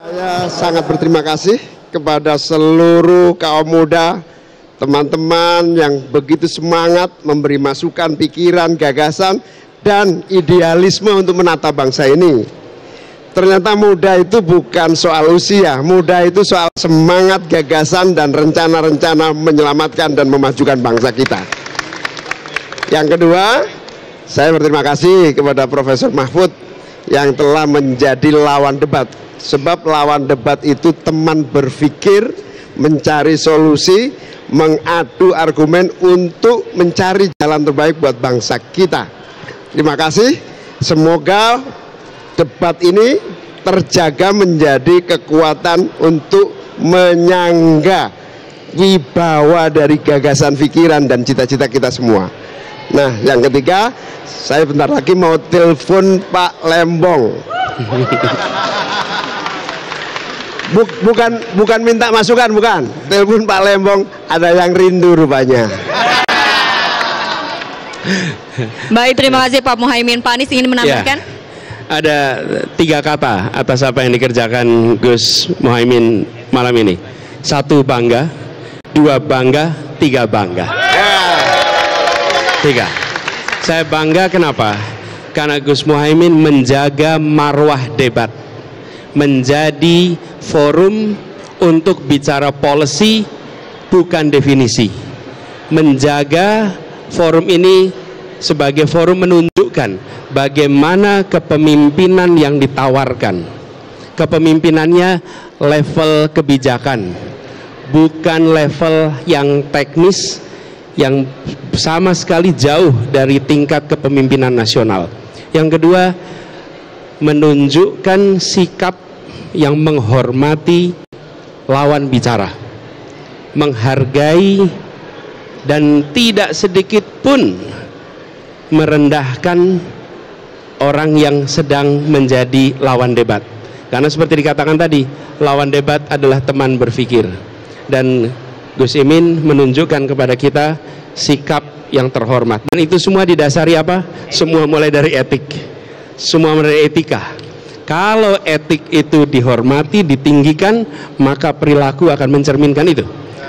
Saya sangat berterima kasih kepada seluruh kaum muda, teman-teman yang begitu semangat memberi masukan, pikiran, gagasan, dan idealisme untuk menata bangsa ini. Ternyata muda itu bukan soal usia, muda itu soal semangat, gagasan, dan rencana-rencana menyelamatkan dan memajukan bangsa kita. Yang kedua, saya berterima kasih kepada Profesor Mahfud yang telah menjadi lawan debat. Sebab lawan debat itu teman berpikir, mencari solusi, mengadu argumen untuk mencari jalan terbaik buat bangsa kita. Terima kasih. Semoga debat ini terjaga menjadi kekuatan untuk menyangga wibawa dari gagasan pikiran dan cita-cita kita semua. Nah, yang ketiga, saya bentar lagi mau telepon Pak Lembong. Bukan minta masukan, bukan. Telepon Pak Lembong, ada yang rindu rupanya. Baik, terima kasih Pak Muhaimin. Pak Anies ingin menambahkan? Ya, ada 3 kata atas apa yang dikerjakan Gus Muhaimin malam ini. 1 bangga, 2 bangga, 3 bangga. 3. Saya bangga kenapa? Karena Gus Muhaimin menjaga marwah debat, menjadi forum untuk bicara policy bukan definisi, menjaga forum ini sebagai forum menunjukkan bagaimana kepemimpinan yang ditawarkan. Kepemimpinannya level kebijakan, bukan level yang teknis yang sama sekali jauh dari tingkat kepemimpinan nasional. Yang kedua, menunjukkan sikap yang menghormati lawan bicara, menghargai dan tidak sedikit pun merendahkan orang yang sedang menjadi lawan debat. Karena seperti dikatakan tadi, lawan debat adalah teman berpikir. Dan Gus Imin menunjukkan kepada kita sikap yang terhormat. Dan itu semua didasari apa? Semua mulai dari etik. Semua dari etika. Kalau etik itu dihormati, ditinggikan, maka perilaku akan mencerminkan itu.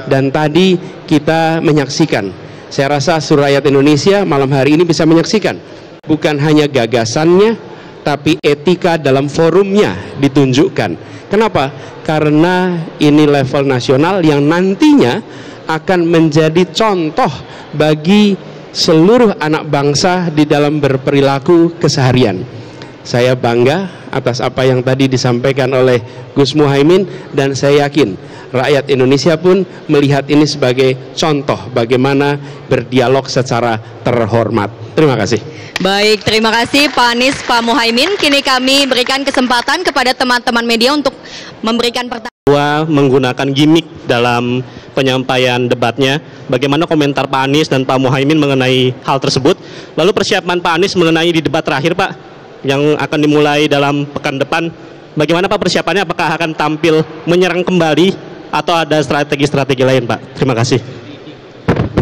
Dan tadi kita menyaksikan, saya rasa seluruh rakyat Indonesia malam hari ini bisa menyaksikan, bukan hanya gagasannya, tapi etika dalam forumnya ditunjukkan. Kenapa? Karena ini level nasional yang nantinya akan menjadi contoh bagi seluruh anak bangsa di dalam berperilaku keseharian. Saya bangga atas apa yang tadi disampaikan oleh Gus Muhaimin, dan saya yakin rakyat Indonesia pun melihat ini sebagai contoh bagaimana berdialog secara terhormat. Terima kasih. Baik, terima kasih Pak Anies, Pak Muhaimin. Kini kami berikan kesempatan kepada teman-teman media untuk memberikan pertanyaan. Menggunakan gimmick dalam penyampaian debatnya. Bagaimana komentar Pak Anies dan Pak Muhaimin mengenai hal tersebut? Lalu persiapan Pak Anies mengenai di debat terakhir, Pak, yang akan dimulai dalam pekan depan, bagaimana Pak persiapannya? Apakah akan tampil menyerang kembali atau ada strategi-strategi lain, Pak? Terima kasih.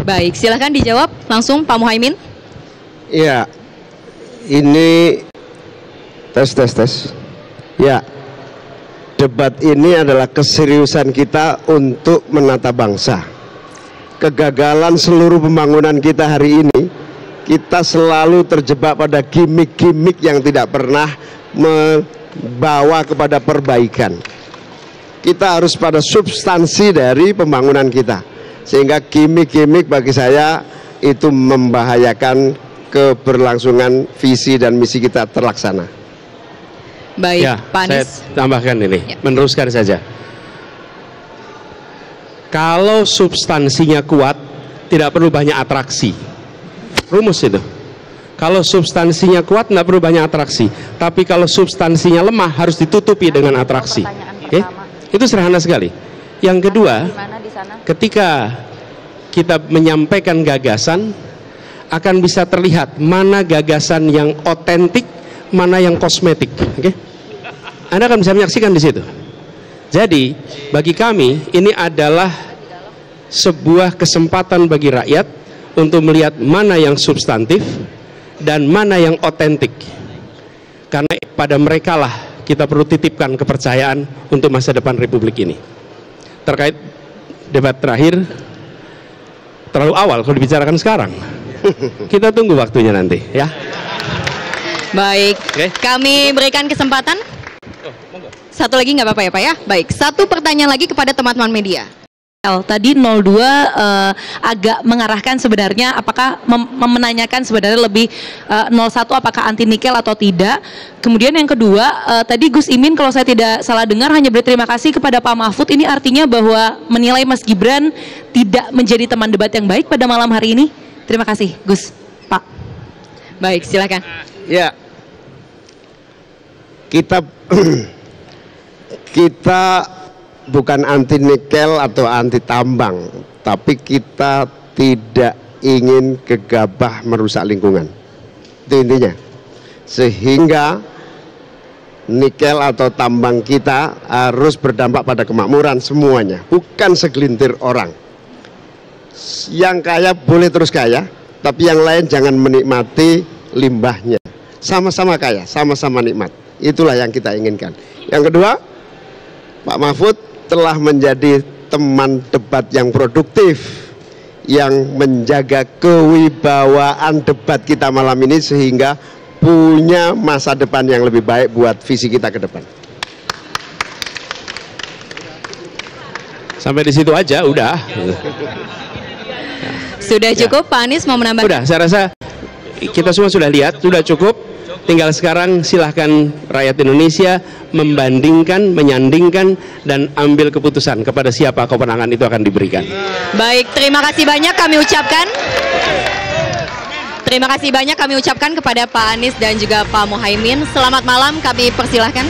Baik, silahkan dijawab langsung Pak Muhaimin. Ya, ini tes. Ya, debat ini adalah keseriusan kita untuk menata bangsa. Kegagalan seluruh pembangunan kita hari ini, kita selalu terjebak pada gimmick-gimmick yang tidak pernah membawa kepada perbaikan. Kita harus pada substansi dari pembangunan kita, sehingga gimmick-gimmick bagi saya itu membahayakan keberlangsungan visi dan misi kita terlaksana. Baik, ya, Pak Anies. Saya tambahkan ini, meneruskan saja. Kalau substansinya kuat, tidak perlu banyak atraksi. Rumus itu. Kalau substansinya kuat, tidak perlu banyak atraksi. Tapi kalau substansinya lemah, harus ditutupi dengan atraksi. Okay? Itu sederhana sekali. Yang kedua, ketika kita menyampaikan gagasan, akan bisa terlihat mana gagasan yang otentik, mana yang kosmetik. Okay? Anda akan bisa menyaksikan di situ. Jadi, bagi kami, ini adalah sebuah kesempatan bagi rakyat untuk melihat mana yang substantif dan mana yang otentik. Karena pada mereka lah kita perlu titipkan kepercayaan untuk masa depan Republik ini. Terkait debat terakhir, terlalu awal kalau dibicarakan sekarang. Kita tunggu waktunya nanti, ya. Baik, kami berikan kesempatan. Satu lagi nggak apa-apa ya Pak ya? Baik, satu pertanyaan lagi kepada teman-teman media. Tadi 02 agak mengarahkan sebenarnya apakah menanyakan sebenarnya lebih 01 apakah anti nikel atau tidak. Kemudian yang kedua tadi Gus Imin kalau saya tidak salah dengar hanya berterima kasih kepada Pak Mahfud. Ini artinya bahwa menilai Mas Gibran tidak menjadi teman debat yang baik pada malam hari ini. Terima kasih Gus. Pak. Baik, silakan. Ya, kita bukan anti nikel atau anti tambang, tapi kita tidak ingin gegabah merusak lingkungan. Itu intinya. Sehingga nikel atau tambang kita harus berdampak pada kemakmuran semuanya, bukan segelintir orang. Yang kaya boleh terus kaya, tapi yang lain jangan menikmati limbahnya. Sama-sama kaya, sama-sama nikmat. Itulah yang kita inginkan. Yang kedua, Pak Mahfud telah menjadi teman debat yang produktif, yang menjaga kewibawaan debat kita malam ini sehingga punya masa depan yang lebih baik buat visi kita ke depan. Sampai di situ aja, udah. Sudah cukup, Pak Anies mau menambahkan? Udah, saya rasa kita semua sudah lihat, sudah cukup. Tinggal sekarang silahkan rakyat Indonesia membandingkan, menyandingkan, dan ambil keputusan kepada siapa kewenangan itu akan diberikan. Baik, terima kasih banyak kami ucapkan. Terima kasih banyak kami ucapkan kepada Pak Anies dan juga Pak Muhaimin. Selamat malam, kami persilahkan.